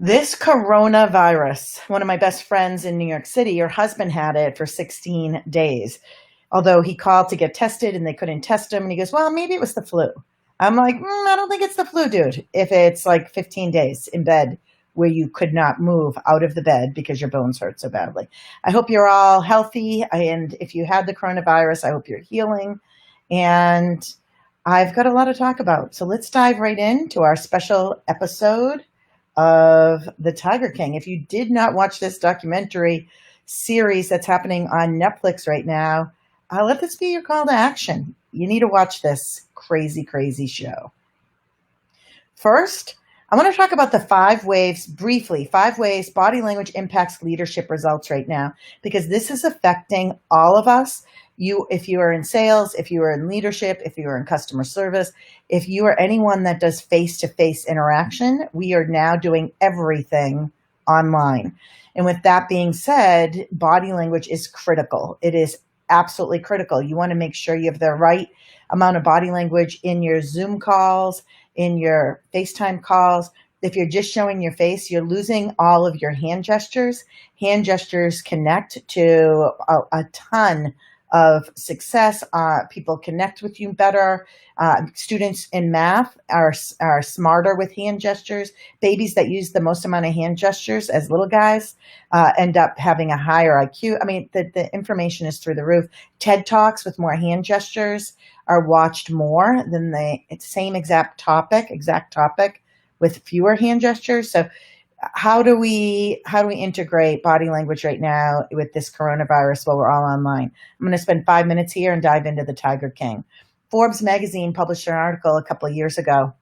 This coronavirus, one of my best friends in New York City, her husband had it for 16 days. Although he called to get tested and they couldn't test him. And he goes, well, maybe it was the flu. I'm like, I don't think it's the flu, dude. If it's like 15 days in bed where you could not move out of the bed because your bones hurt so badly. I hope you're all healthy. And if you had the coronavirus, I hope you're healing. And I've got a lot to talk about. So let's dive right into our special episode of The Tiger King. If you did not watch this documentary series that's happening on Netflix right now, let this be your call to action. You need to watch this crazy, crazy show. First, I want to talk about the 5 ways, briefly, 5 ways body language impacts leadership results right now, because this is affecting all of us. If you are in sales, if you are in leadership, if you are in customer service, if you are anyone that does face-to-face interaction, we are now doing everything online. And with that being said, body language is critical. It is absolutely critical. You want to make sure you have the right amount of body language in your Zoom calls, in your FaceTime calls. If you're just showing your face, you're losing all of your hand gestures. Hand gestures connect to a ton of success. People connect with you better. Students in math are smarter with hand gestures. Babies that use the most amount of hand gestures as little guys end up having a higher IQ. I mean, the information is through the roof. TED Talks with more hand gestures are watched more than the same exact topic with fewer hand gestures. So how do we integrate body language right now with this coronavirus while we're all online? I'm going to spend 5 minutes here and dive into the Tiger King. Forbes magazine published an article a couple of years ago,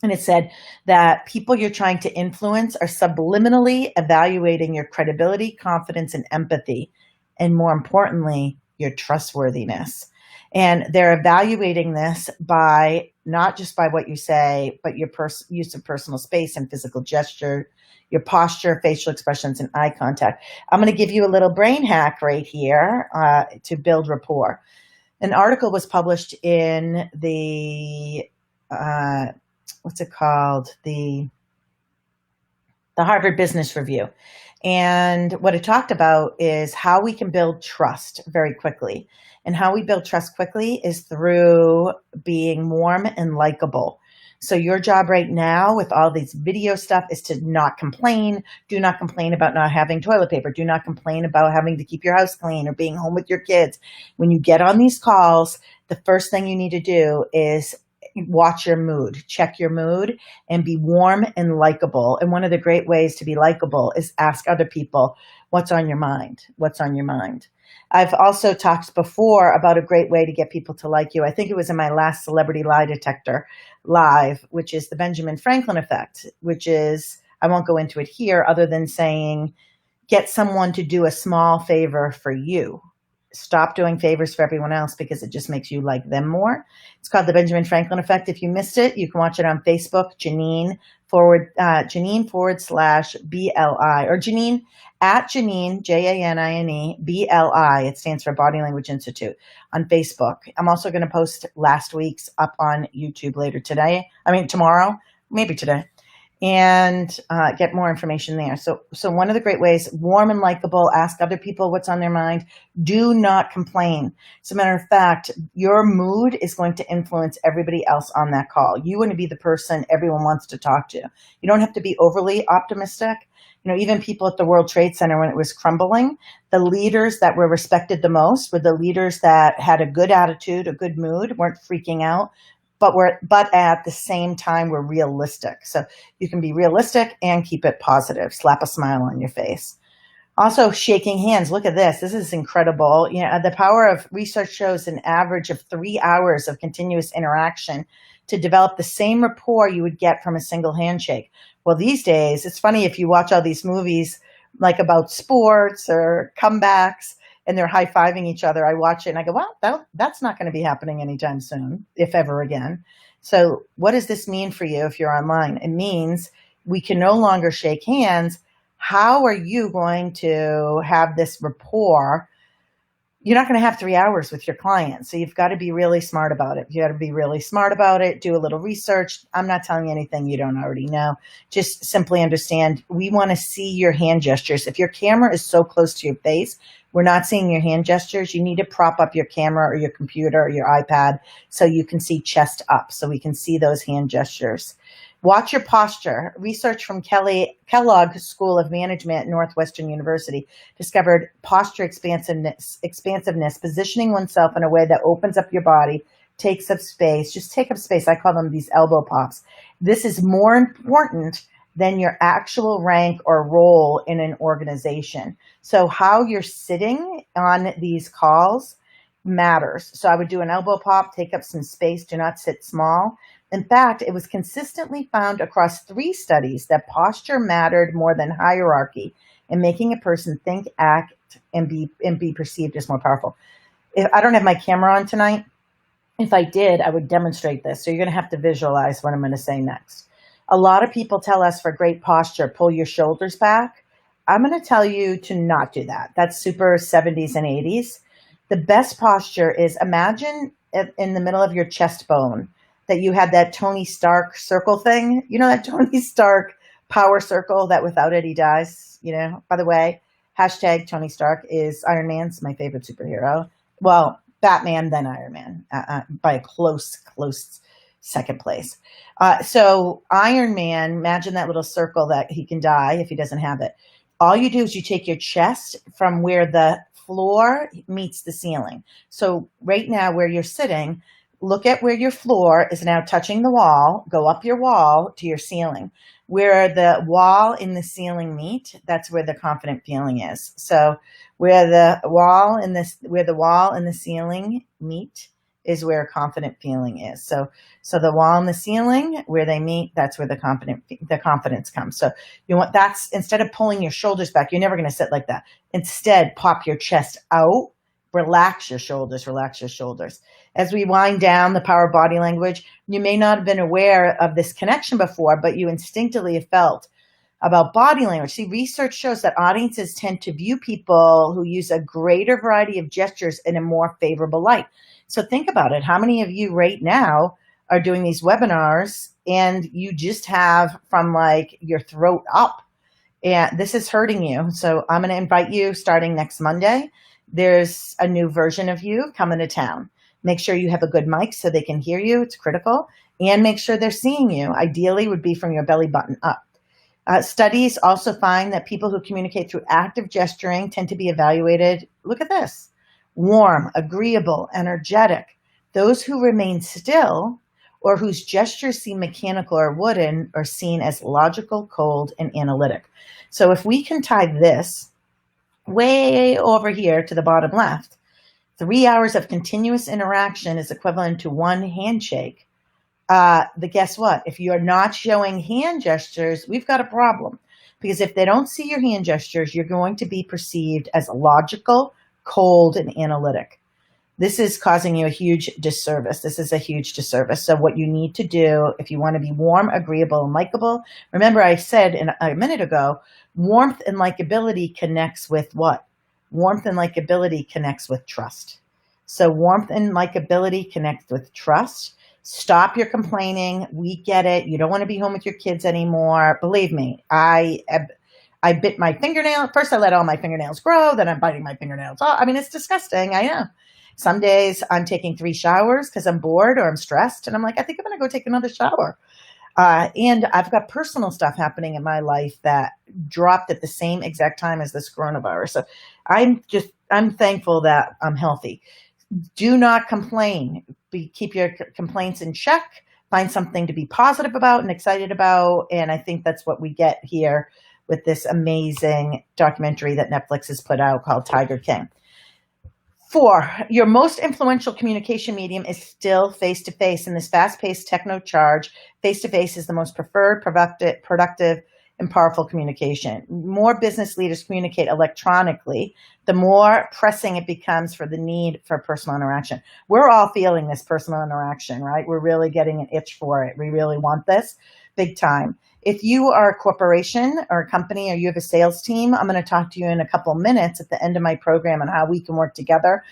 and it said that people you're trying to influence are subliminally evaluating your credibility, confidence, and empathy, and more importantly, your trustworthiness. And they're evaluating this by not just by what you say, but your use of personal space and physical gesture, your posture, facial expressions, and eye contact. I'm going to give you a little brain hack right here to build rapport. An article was published in the, what's it called? The Harvard Business Review. And what it talked about is how we can build trust very quickly. And how we build trust quickly is through being warm and likable. So your job right now with all these video stuff is to not complain. Do not complain about not having toilet paper. Do not complain about having to keep your house clean or being home with your kids. When you get on these calls, the first thing you need to do is watch your mood, check your mood, and be warm and likable. And one of the great ways to be likable is ask other people, what's on your mind? What's on your mind? I've also talked before about a great way to get people to like you. I think it was in my last Celebrity Lie Detector live, which is the Benjamin Franklin effect, which is, I won't go into it here other than saying, get someone to do a small favor for you. Stop doing favors for everyone else because it just makes you like them more. It's called the Benjamin Franklin effect. If you missed it, you can watch it on Facebook, Janine /BLI, or Janine at Janine, Janine, BLI. It stands for Body Language Institute on Facebook. I'm also going to post last week's up on YouTube tomorrow, maybe today, and get more information there. So one of the great ways, warm and likable, ask other people what's on their mind. Do not complain. As a matter of fact, your mood is going to influence everybody else on that call. You want to be the person everyone wants to talk to. You don't have to be overly optimistic. Even people at the World Trade Center when it was crumbling, the leaders that were respected the most were the leaders that had a good attitude, a good mood, weren't freaking out, but at the same time were realistic. So you can be realistic and keep it positive. Slap a smile on your face. Also, shaking hands. Look at this. This is incredible. The power of research shows an average of 3 hours of continuous interaction to develop the same rapport you would get from a single handshake. Well, these days, it's funny if you watch all these movies like about sports or comebacks and they're high-fiving each other. I watch it and I go, well, that's not going to be happening anytime soon, if ever again. So what does this mean for you if you're online? It means we can no longer shake hands. How are you going to have this rapport you're not going to have 3 hours with your client. So you've got to be really smart about it. You got to be really smart about it. Do a little research. I'm not telling you anything you don't already know. Just simply understand, we want to see your hand gestures. If your camera is so close to your face, we're not seeing your hand gestures. You need to prop up your camera or your computer or your iPad so you can see chest up, so we can see those hand gestures. Watch your posture. Research from Kellogg School of Management, Northwestern University, discovered posture expansiveness, positioning oneself in a way that opens up your body, takes up space. Just take up space. I call them these elbow pops. This is more important than your actual rank or role in an organization. So how you're sitting on these calls matters. So I would do an elbow pop, take up some space, do not sit small. In fact, it was consistently found across 3 studies that posture mattered more than hierarchy in making a person think, act, and be perceived as more powerful. If I don't have my camera on tonight, if I did, I would demonstrate this. So you're going to have to visualize what I'm going to say next. A lot of people tell us for great posture, pull your shoulders back. I'm going to tell you to not do that. That's super 70s and 80s. The best posture is, imagine in the middle of your chest bone that you had that Tony Stark circle thing. You know, that Tony Stark power circle that without it, he dies. You know, by the way, hashtag Tony Stark is Iron Man's my favorite superhero. Well, Batman, then Iron Man, by a close second place. So Iron Man, imagine that little circle that he can die if he doesn't have it. All you do is you take your chest from where the floor meets the ceiling. So right now where you're sitting, look at where your floor is now touching the wall. Go up your wall to your ceiling. Where the wall and the ceiling meet, that's where the confident feeling is. So where the wall and the ceiling meet is where confident feeling is. So the wall and the ceiling, where they meet, that's where the confidence comes. So that's, instead of pulling your shoulders back, you're never going to sit like that. Instead, pop your chest out, relax your shoulders. As we wind down the power of body language, you may not have been aware of this connection before, but you instinctively have felt about body language. See, research shows that audiences tend to view people who use a greater variety of gestures in a more favorable light. So think about it. How many of you right now are doing these webinars and you just have from like your throat up, and this is hurting you? So I'm going to invite you starting next Monday. There's a new version of you coming to town. Make sure you have a good mic so they can hear you. It's critical. And make sure they're seeing you. Ideally would be from your belly button up. Studies also find that people who communicate through active gesturing tend to be evaluated. Look at this. Warm, agreeable, energetic. Those who remain still or whose gestures seem mechanical or wooden are seen as logical, cold, and analytic. So if we can tie this way over here to the bottom left, 3 hours of continuous interaction is equivalent to 1 handshake. Guess what? If you're not showing hand gestures, we've got a problem. Because if they don't see your hand gestures, you're going to be perceived as logical, cold, and analytic. This is causing you a huge disservice. So what you need to do, if you want to be warm, agreeable, and likable, remember I said a minute ago, warmth and likability connects with what? Warmth and likability connects with trust. So warmth and likability connect with trust. Stop your complaining. We get it. You don't want to be home with your kids anymore. Believe me, I bit my fingernail. First, I let all my fingernails grow. Then I'm biting my fingernails off. I mean, it's disgusting. I know. Some days I'm taking 3 showers because I'm bored or I'm stressed. And I'm like, I think I'm going to go take another shower. And I've got personal stuff happening in my life that dropped at the same exact time as this coronavirus. So I'm thankful that I'm healthy. Do not complain. Keep your complaints in check. Find something to be positive about and excited about. And I think that's what we get here with this amazing documentary that Netflix has put out called Tiger King. 4, your most influential communication medium is still face-to-face. In this fast-paced techno-charge, face-to-face is the most preferred, productive, and powerful communication. More business leaders communicate electronically, the more pressing it becomes for the need for personal interaction. We're all feeling this personal interaction, right? We're really getting an itch for it. We really want this big time. If you are a corporation or a company or you have a sales team, I'm going to talk to you in a couple minutes at the end of my program on how we can work together.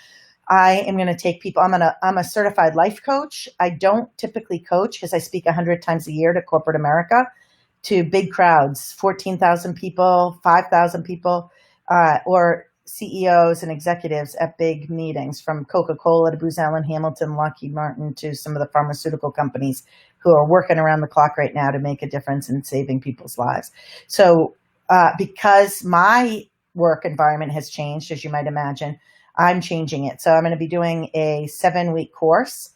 I am going to take people. I'm a certified life coach. I don't typically coach because I speak 100 times a year to corporate America, to big crowds, 14,000 people, 5,000 people, or CEOs and executives at big meetings, from Coca-Cola to Booz Allen Hamilton, Lockheed Martin, to some of the pharmaceutical companies who are working around the clock right now to make a difference in saving people's lives. So because my work environment has changed, as you might imagine, I'm changing it. So I'm going to be doing a 7-week course.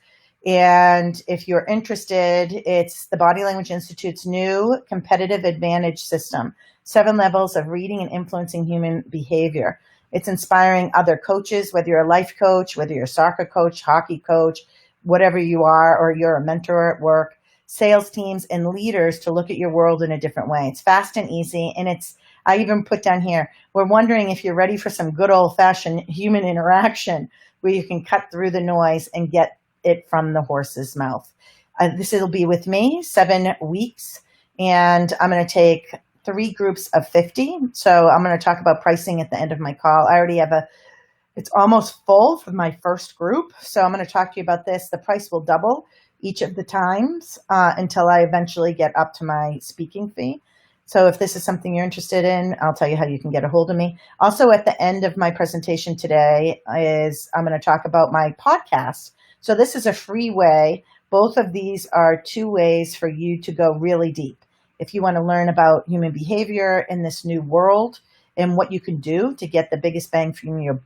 And if you're interested, it's the Body Language Institute's new competitive advantage system, 7 levels of reading and influencing human behavior. It's inspiring other coaches, whether you're a life coach, whether you're a soccer coach, hockey coach, whatever you are, or you're a mentor at work, sales teams and leaders to look at your world in a different way. It's fast and easy. And I even put down here, we're wondering if you're ready for some good old-fashioned human interaction where you can cut through the noise and get it from the horse's mouth. This will be with me, 7 weeks, and I'm going to take 3 groups of 50. So I'm going to talk about pricing at the end of my call. I already have it's almost full for my first group. So I'm going to talk to you about this. The price will double each of the times until I eventually get up to my speaking fee. So if this is something you're interested in, I'll tell you how you can get a hold of me. Also, at the end of my presentation today I'm going to talk about my podcast. So this is a free way. Both of these are 2 ways for you to go really deep. If you want to learn about human behavior in this new world and what you can do to get the biggest bang for your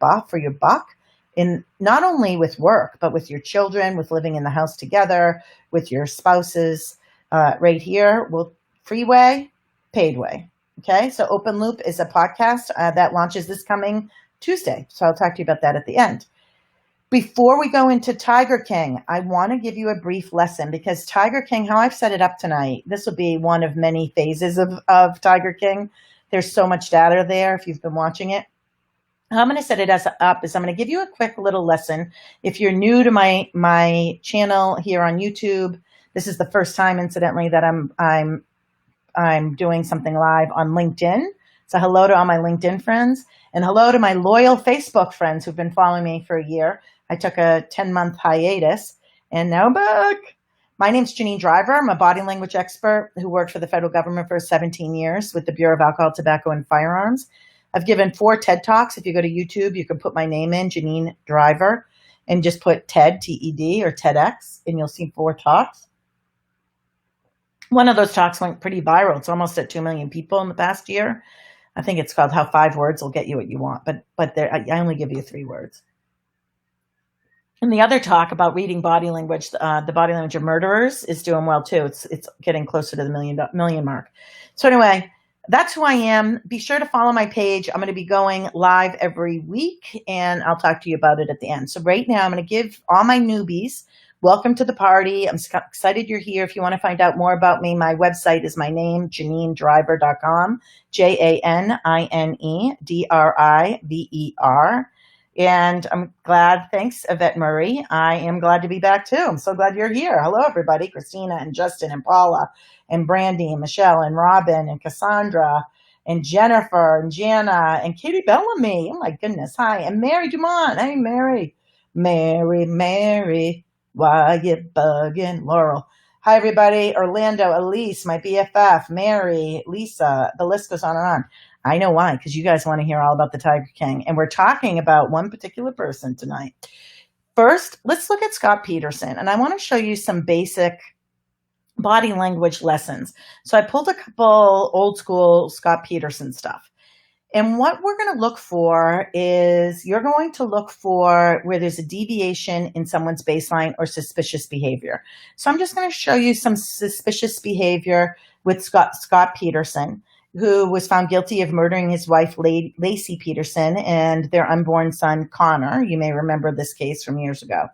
buck, in not only with work, but with your children, with living in the house together, with your spouses, right here, free way, paid way. Okay, so Open Loop is a podcast that launches this coming Tuesday. So I'll talk to you about that at the end. Before we go into Tiger King, I want to give you a brief lesson, because Tiger King, how I've set it up tonight, this will be one of many phases of Tiger King. There's so much data there if you've been watching it. How I'm going to set it up is I'm going to give you a quick little lesson. If you're new to my channel here on YouTube, this is the first time, incidentally, that I'm doing something live on LinkedIn. So hello to all my LinkedIn friends, and hello to my loyal Facebook friends who've been following me for a year. I took a 10-month hiatus and now I'm back. My name's Janine Driver. I'm a body language expert who worked for the federal government for 17 years with the Bureau of Alcohol, Tobacco, and Firearms. I've given 4 TED Talks. If you go to YouTube, you can put my name in, Janine Driver, and just put TED, T-E-D, or TEDx, and you'll see 4 talks. One of those talks went pretty viral. It's almost at 2 million people in the past year. I think it's called How 5 Words Will Get You What You Want, but I only give you 3 words. And the other talk about reading body language, the body language of murderers, is doing well too. It's getting closer to the million mark. So anyway, that's who I am. Be sure to follow my page. I'm going to be going live every week, and I'll talk to you about it at the end. So right now, I'm going to give all my newbies welcome to the party. I'm excited you're here. If you want to find out more about me, my website is my name, JanineDriver.com, JANINEDRIVER. And I'm glad, thanks, Yvette Murray. I am glad to be back too. I'm so glad you're here. Hello, everybody. Christina and Justin and Paula and Brandy and Michelle and Robin and Cassandra and Jennifer and Jana and Katie Bellamy. Oh my goodness. Hi. And Mary Dumont. Hey, Mary. Mary. Why you bugging? Laurel. Hi, everybody. Orlando, Elise, my BFF, Mary, Lisa. The list goes on and on. I know why, because you guys want to hear all about the Tiger King. And we're talking about one particular person tonight. First, let's look at Scott Peterson. And I want to show you some basic body language lessons. So I pulled a couple old school Scott Peterson stuff. And what we're going to look for is you're going to look for where there's a deviation in someone's baseline or suspicious behavior. So I'm just going to show you some suspicious behavior with Scott Peterson, who was found guilty of murdering his wife, Lacey Peterson, and their unborn son, Connor. You may remember this case from years ago.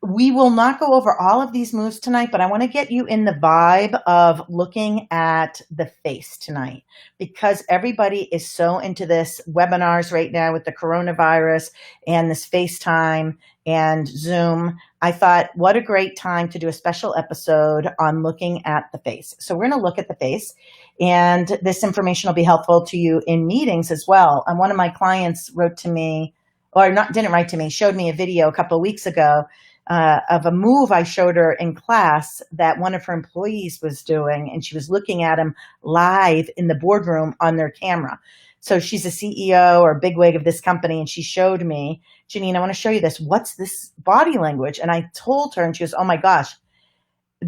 We will not go over all of these moves tonight, but I want to get you in the vibe of looking at the face tonight, because everybody is so into this webinars right now with the coronavirus and this FaceTime and Zoom. I thought, what a great time to do a special episode on looking at the face. So we're going to look at the face, and this information will be helpful to you in meetings as well. And one of my clients wrote to me, or not, didn't write to me, showed me a video a couple of weeks ago of a move I showed her in class that one of her employees was doing, and she was looking at him live in the boardroom on their camera. So she's a CEO or bigwig of this company, and she showed me, Janine, I want to show you this. What's this body language? And I told her, and she goes, oh my gosh.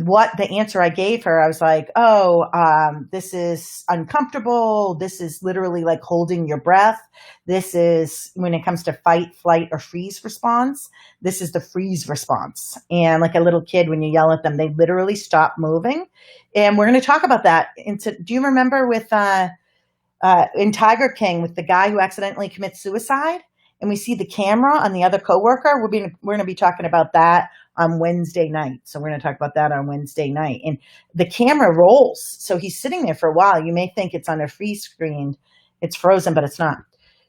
What the answer I gave her, I was like, this is uncomfortable. This is literally like holding your breath. This is when it comes to fight, flight, or freeze response. This is the freeze response. And like a little kid, when you yell at them, they literally stop moving. And we're going to talk about that. Do you remember with in Tiger King with the guy who accidentally commits suicide? And we see the camera on the other coworker. We're going to be talking about that on Wednesday night. So we're going to talk about that on Wednesday night. And the camera rolls. So he's sitting there for a while. You may think it's on a freeze screen. It's frozen, but it's not.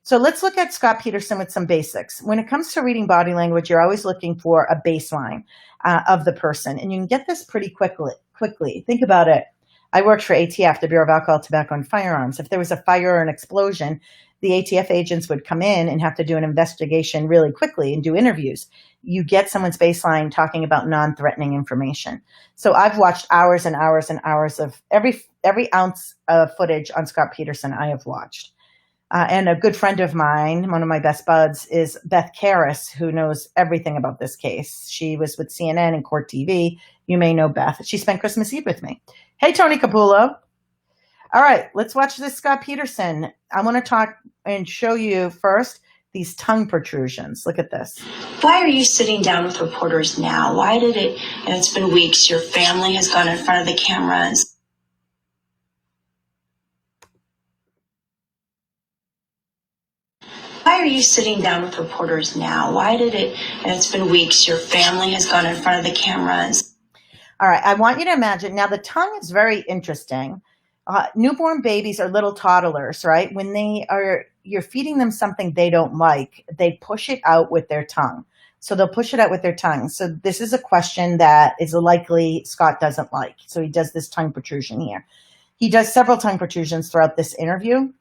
So let's look at Scott Peterson with some basics. When it comes to reading body language, you're always looking for a baseline of the person. And you can get this pretty quickly. Think about it. I worked for ATF, the Bureau of Alcohol, Tobacco, and Firearms. If there was a fire or an explosion, the ATF agents would come in and have to do an investigation really quickly and do interviews. You get someone's baseline talking about non-threatening information. So I've watched hours and hours and hours of every ounce of footage on Scott Peterson I have watched. And a good friend of mine, one of my best buds, is Beth Karras, who knows everything about this case. She was with CNN and Court TV. You may know Beth. She spent Christmas Eve with me. Hey, Tony Capullo. All right, let's watch this Scott Peterson. I want to talk and show you first these tongue protrusions. Look at this. Why are you sitting down with reporters now? Why did it, and it's been weeks, your family has gone in front of the cameras. Why are you sitting down with reporters now? Why did it, and it's been weeks, your family has gone in front of the cameras. All right, I want you to imagine, now the tongue is very interesting. Newborn babies are little toddlers, right? When you're feeding them something they don't like, they push it out with their tongue. So they'll push it out with their tongue. So this is a question that is likely Scott doesn't like. So he does this tongue protrusion here. He does several tongue protrusions throughout this interview.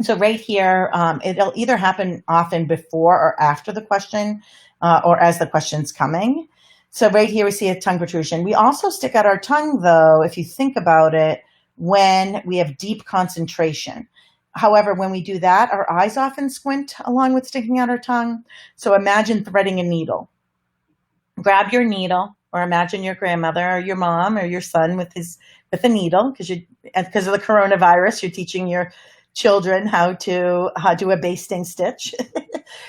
So right here, it'll either happen often before or after the question, or as the question's coming. So right here we see a tongue protrusion. We also stick out our tongue, though, if you think about it, when we have deep concentration. However, when we do that, our eyes often squint along with sticking out our tongue. So imagine threading a needle. Grab your needle, or imagine your grandmother or your mom or your son with a needle, because of the coronavirus, you're teaching your children how to do a basting stitch.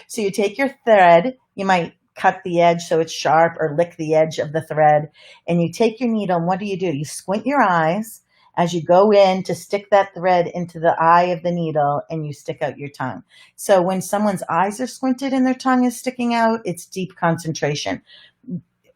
So you take your thread, you might cut the edge so it's sharp or lick the edge of the thread, and you take your needle, and what do? You squint your eyes as you go in to stick that thread into the eye of the needle, and you stick out your tongue. So when someone's eyes are squinted and their tongue is sticking out, it's deep concentration.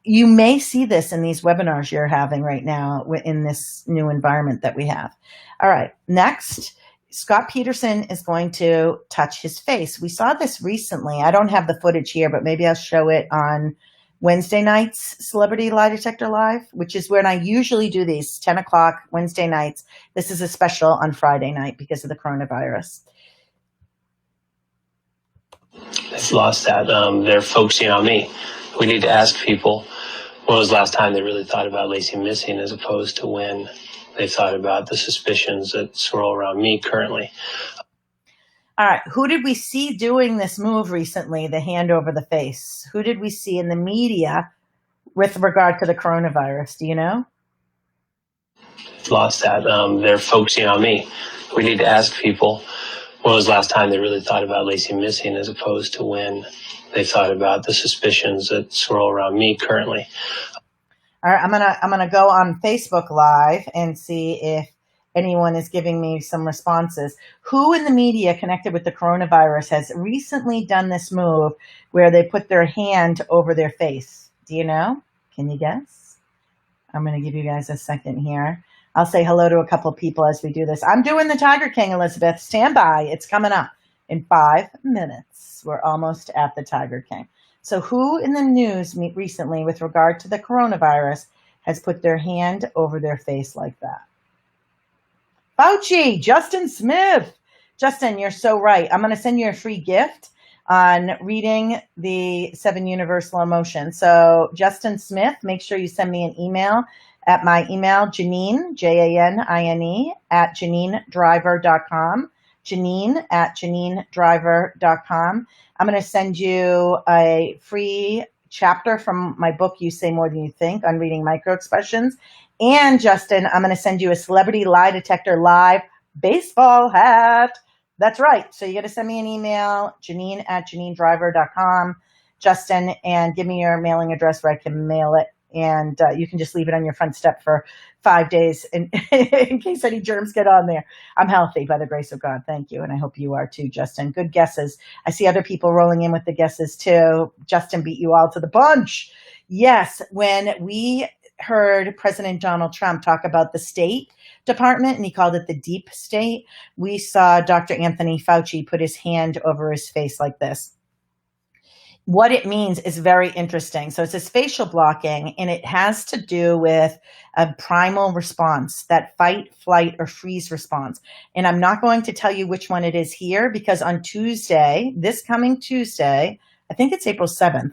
You may see this in these webinars you're having right now in this new environment that we have. All right, next, Scott Peterson is going to touch his face. We saw this recently. I don't have the footage here, but maybe I'll show it on Wednesday nights, Celebrity Lie Detector Live, which is when I usually do these 10 o'clock Wednesday nights. This is a special on Friday night because of the coronavirus. They've lost that. They're focusing on me. We need to ask people, when was the last time they really thought about Lacey missing, as opposed to when they thought about the suspicions that swirl around me currently. All right, who did we see doing this move recently, the hand over the face? Who did we see in the media with regard to the coronavirus? Do you know? Lost that. They're focusing on me. We need to ask people, when was the last time they really thought about Lacey missing, as opposed to when they thought about the suspicions that swirl around me currently. All right, I'm gonna go on Facebook Live and see if anyone is giving me some responses. Who in the media connected with the coronavirus has recently done this move where they put their hand over their face? Do you know? Can you guess? I'm going to give you guys a second here. I'll say hello to a couple people as we do this. I'm doing the Tiger King, Elizabeth. Stand by. It's coming up in 5 minutes. We're almost at the Tiger King. So who in the news recently with regard to the coronavirus has put their hand over their face like that? Fauci, Justin Smith. Justin, you're so right. I'm going to send you a free gift on reading the 7 Universal Emotions. So Justin Smith, make sure you send me an email at my email, Janine, Janine, at JanineDriver.com. Janine at JanineDriver.com. I'm going to send you a free chapter from my book, You Say More Than You Think, on reading microexpressions. And Justin, I'm going to send you a Celebrity Lie Detector Live baseball hat. That's right. So you got to send me an email, Janine at JanineDriver.com, Justin, and give me your mailing address where I can mail it. And you can just leave it on your front step for 5 days in case any germs get on there. I'm healthy by the grace of God. Thank you. And I hope you are too, Justin. Good guesses. I see other people rolling in with the guesses too. Justin beat you all to the punch. Yes, when we heard President Donald Trump talk about the State Department, and he called it the deep state, we saw Dr. Anthony Fauci put his hand over his face like this. What it means is very interesting. So it says facial blocking, and it has to do with a primal response, that fight, flight, or freeze response. And I'm not going to tell you which one it is here because on Tuesday, this coming Tuesday, I think it's April 7th,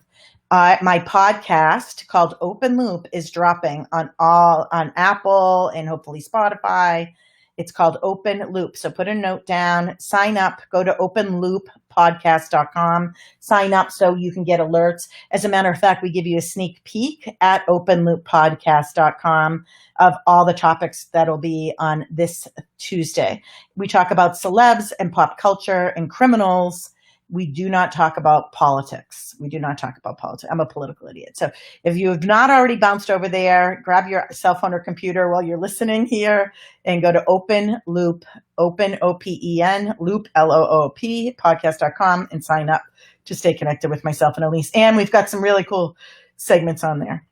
my podcast called Open Loop is dropping on Apple and hopefully Spotify. It's called Open Loop. So put a note down, sign up, go to openlooppodcast.com, sign up so you can get alerts. As a matter of fact, we give you a sneak peek at openlooppodcast.com of all the topics that'll be on this Tuesday. We talk about celebs and pop culture and criminals. We do not talk about politics. I'm a political idiot. So if you have not already bounced over there, grab your cell phone or computer while you're listening here and go to Open Loop, Open, Loop, L-O-O-P, podcast.com and sign up to stay connected with myself and Elise. And we've got some really cool segments on there.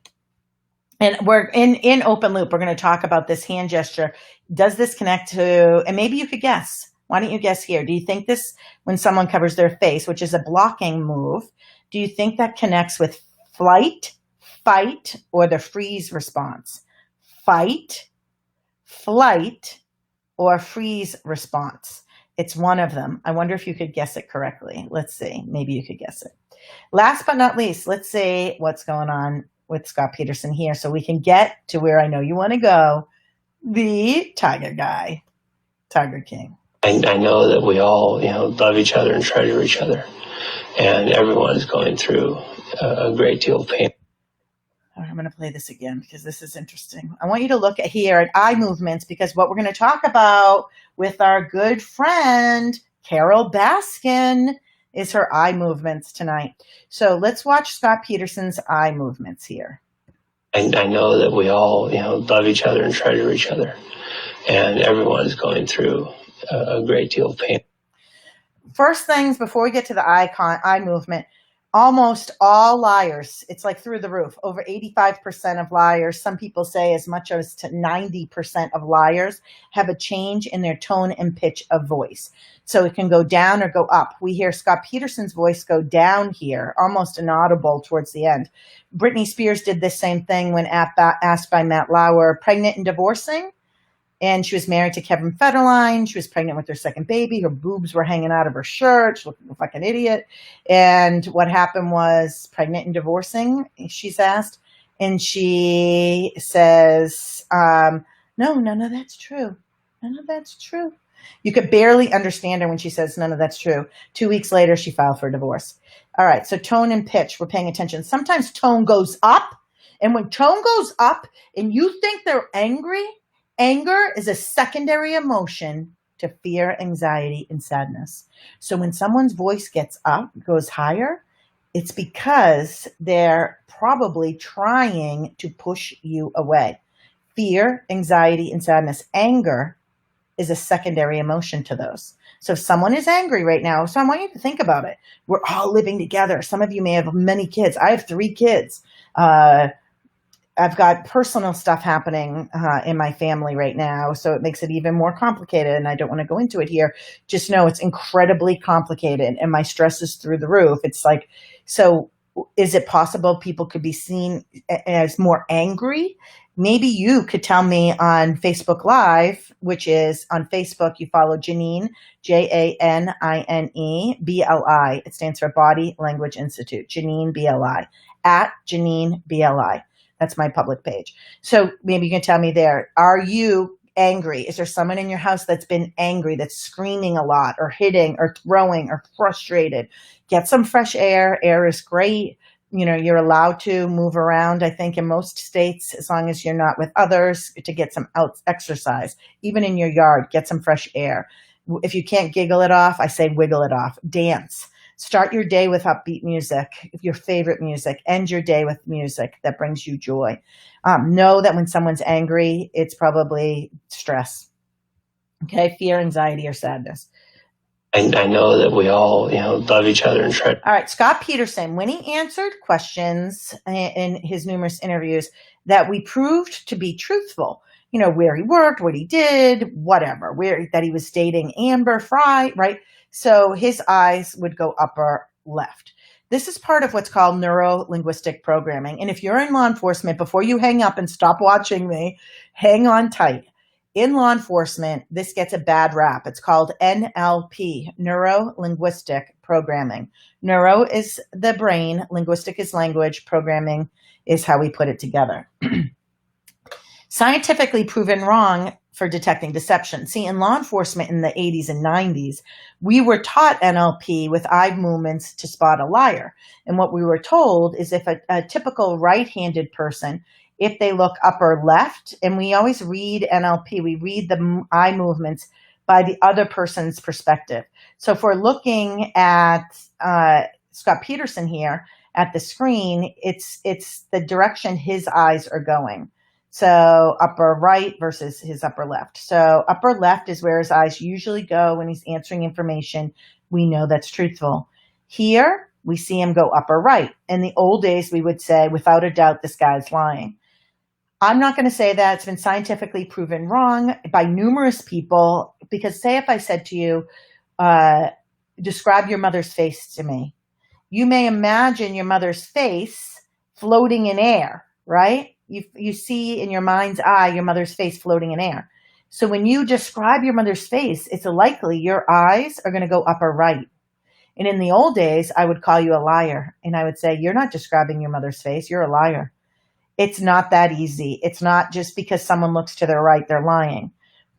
And we're in Open Loop. We're going to talk about this hand gesture. Does this connect to, and maybe you could guess. Why don't you guess here? Do you think this, when someone covers their face, which is a blocking move, do you think that connects with flight, fight, or the freeze response? Fight, flight, or freeze response? It's one of them. I wonder if you could guess it correctly. Let's see. Maybe you could guess it. Last but not least, let's see what's going on with Scott Peterson here so we can get to where I know you want to go, the Tiger Guy, Tiger King. I know that we all, love each other and treasure each other, and everyone is going through a great deal of pain. All right, I'm going to play this again because this is interesting. I want you to look here at eye movements because what we're going to talk about with our good friend Carole Baskin is her eye movements tonight. So let's watch Scott Peterson's eye movements here. I know that we all, love each other and treasure each other, and everyone is going through a great deal of pain. First things before we get to the eye movement, almost all liars, it's like through the roof, over 85% of liars, some people say as much as to 90% of liars have a change in their tone and pitch of voice. So it can go down or go up. We hear Scott Peterson's voice go down here, almost inaudible towards the end. Britney Spears did this same thing when asked by Matt Lauer, pregnant and divorcing. And she was married to Kevin Federline. She was pregnant with her second baby. Her boobs were hanging out of her shirt. She looked like an idiot. And what happened was pregnant and divorcing, she's asked. And she says, no, none of that's true. None of that's true. You could barely understand her when she says none of that's true. 2 weeks later, she filed for divorce. All right, so tone and pitch, we're paying attention. Sometimes tone goes up. And when tone goes up and you think they're angry, anger is a secondary emotion to fear, anxiety, and sadness. So when someone's voice gets up, goes higher, it's because they're probably trying to push you away. Fear, anxiety, and sadness. Anger is a secondary emotion to those. So if someone is angry right now, so I want you to think about it. We're all living together. Some of you may have many kids. I have 3 kids. I've got personal stuff happening in my family right now, so it makes it even more complicated, and I don't want to go into it here. Just know it's incredibly complicated, and my stress is through the roof. It's like, so is it possible people could be seen as more angry? Maybe you could tell me on Facebook Live, which is on Facebook, you follow Janine, Janine BLI. It stands for Body Language Institute, Janine BLI, at Janine BLI. That's my public page. So maybe you can tell me there, are you angry? Is there someone in your house that's been angry, that's screaming a lot or hitting or throwing or frustrated? Get some fresh air. Air is great. You know, you're allowed to move around, I think, in most states, as long as you're not with others, to get some exercise. Even in your yard, get some fresh air. If you can't giggle it off, I say wiggle it off. Dance. Start your day with upbeat music, your favorite music. End your day with music that brings you joy. Know that when someone's angry, it's probably stress. Okay, fear, anxiety, or sadness. I know that we all, love each other and try. All right, Scott Peterson, when he answered questions in his numerous interviews that we proved to be truthful, where he worked, what he did, whatever, that he was dating Amber Fry, right? So his eyes would go upper left. This is part of what's called neuro-linguistic programming. And if you're in law enforcement, before you hang up and stop watching me, hang on tight. In law enforcement, this gets a bad rap. It's called NLP, neuro-linguistic programming. Neuro is the brain, linguistic is language, programming is how we put it together. Scientifically proven wrong for detecting deception. See, in law enforcement in the 80s and 90s, we were taught NLP with eye movements to spot a liar. And what we were told is if a typical right-handed person, if they look upper left, and we always read NLP, we read the eye movements by the other person's perspective. So if we're looking at Scott Peterson here at the screen, it's the direction his eyes are going. So upper right versus his upper left. So upper left is where his eyes usually go when he's answering information. We know that's truthful. Here, we see him go upper right. In the old days, we would say, without a doubt, this guy's lying. I'm not going to say that. It's been scientifically proven wrong by numerous people, because say if I said to you, describe your mother's face to me. You may imagine your mother's face floating in air, right? You see in your mind's eye your mother's face floating in air. So when you describe your mother's face, it's likely your eyes are going to go upper right. And in the old days, I would call you a liar. And I would say, you're not describing your mother's face. You're a liar. It's not that easy. It's not just because someone looks to their right, they're lying.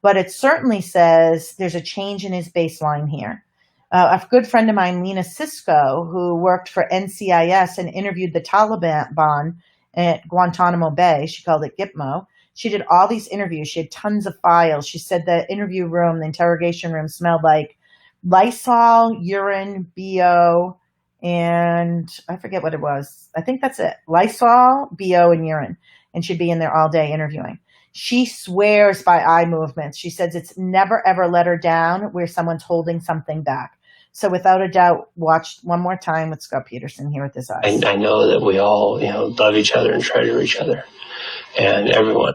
But it certainly says there's a change in his baseline here. A good friend of mine, Lena Cisco, who worked for NCIS and interviewed the Taliban at Guantanamo Bay, she called it Gitmo. She did all these interviews. She had tons of files. She said the interview room, the interrogation room smelled like Lysol, urine, BO, and I forget what it was. I think that's it. Lysol, BO, and urine. And she'd be in there all day interviewing. She swears by eye movements. She says it's never, ever let her down where someone's holding something back. So without a doubt, watch one more time with Scott Peterson here with his eyes. I know that we all, love each other and treasure each other. And everyone,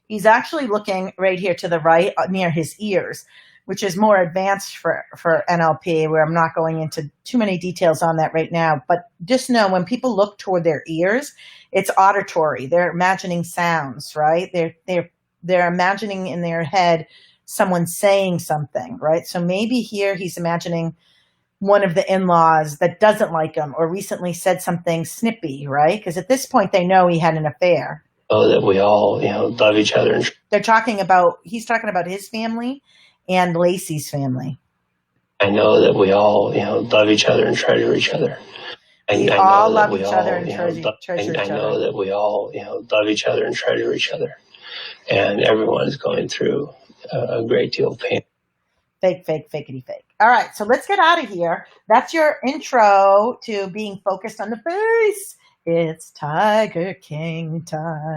He's actually looking right here to the right near his ears, which is more advanced for NLP, where I'm not going into too many details on that right now. But just know when people look toward their ears, it's auditory. They're imagining sounds, right? They're imagining in their head someone saying something, right? So maybe here he's imagining one of the in-laws that doesn't like him or recently said something snippy, right? Because at this point they know he had an affair. Oh, that we all, love each other. He's talking about his family and Lacey's family. I know that we all, love each other and treasure each other. We all love each other and treasure each other. I know that we all, love each other and treasure each other. And everyone is going through a great deal of pain. Fake, fakety fake. All right, so let's get out of here. That's your intro to being focused on the face It's Tiger King time.